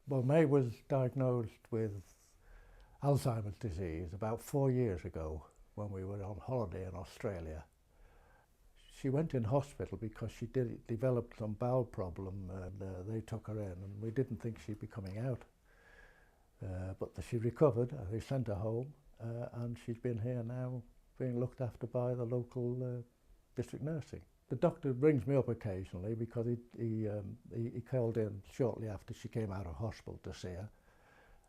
Well, May was diagnosed with Alzheimer's disease about 4 years ago when we were on holiday in Australia. She went in hospital because she developed some bowel problem, and they took her in, and we didn't think she'd be coming out. But she recovered, they sent her home, and she's been here now being looked after by the local district nursing. The doctor brings me up occasionally because he called in shortly after she came out of hospital to see her,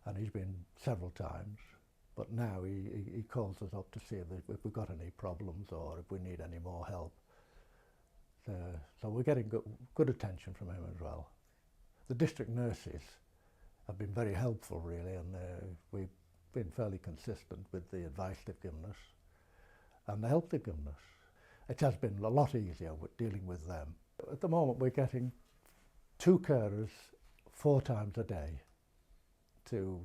and he's been several times. But now he calls us up to see if we've got any problems or if we need any more help. So we're getting good attention from him as well. The district nurses have been very helpful really, and we've been fairly consistent with the advice they've given us and the help they've given us. It has been a lot easier with dealing with them. At the moment we're getting 2 carers 4 times a day to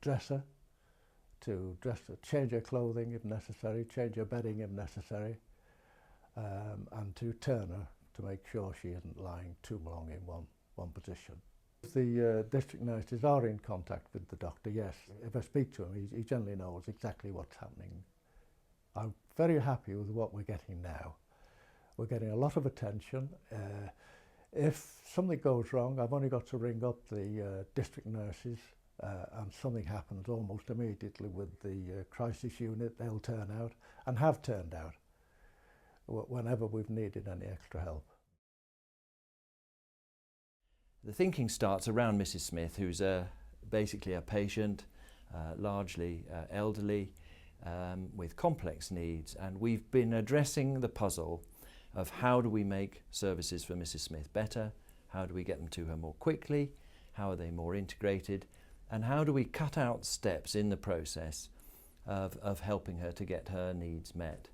dress her, change her clothing if necessary, change her bedding if necessary, and to turn her to make sure she isn't lying too long in one position. The district nurses are in contact with the doctor, yes. If I speak to him, he generally knows exactly what's happening. I'm very happy with what we're getting now. We're getting a lot of attention. If something goes wrong, I've only got to ring up the district nurses, and something happens almost immediately with the crisis unit. They'll turn out and have turned out whenever we've needed any extra help. The thinking starts around Mrs. Smith, who's basically a patient, largely elderly, with complex needs, and we've been addressing the puzzle of how do we make services for Mrs. Smith better, how do we get them to her more quickly, how are they more integrated, and how do we cut out steps in the process of helping her to get her needs met.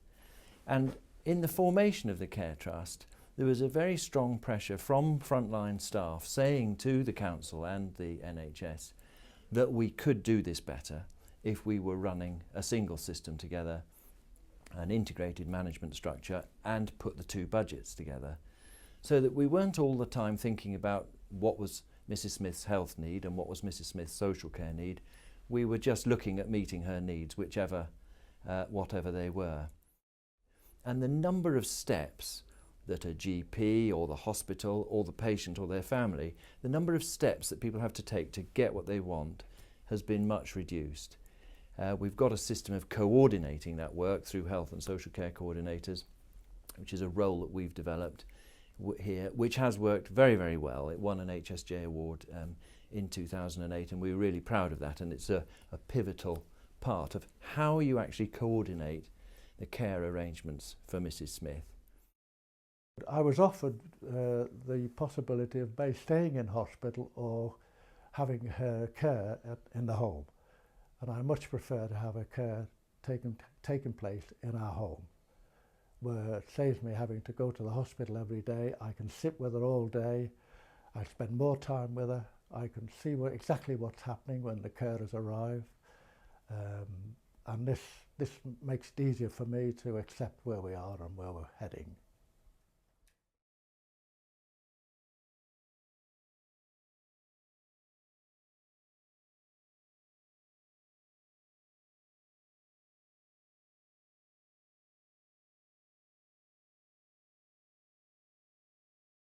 And in the formation of the Care Trust, there was a very strong pressure from frontline staff saying to the council and the NHS that we could do this better if we were running a single system together, an integrated management structure, and put the 2 budgets together, so that we weren't all the time thinking about what was Mrs. Smith's health need and what was Mrs. Smith's social care need. We were just looking at meeting her needs, whatever they were. And the number of steps that a GP or the hospital or the patient or their family, the number of steps that people have to take to get what they want has been much reduced. We've got a system of coordinating that work through health and social care coordinators, which is a role that we've developed here, which has worked very, very well. It won an HSJ award in 2008, and we're really proud of that, and it's a pivotal part of how you actually coordinate the care arrangements for Mrs. Smith. I was offered the possibility of both staying in hospital or having her care in the home, and I much prefer to have her care taking place in our home, where it saves me having to go to the hospital every day. I can sit with her all day, I spend more time with her, I can see exactly what's happening when the carers arrive, and this makes it easier for me to accept where we are and where we're heading.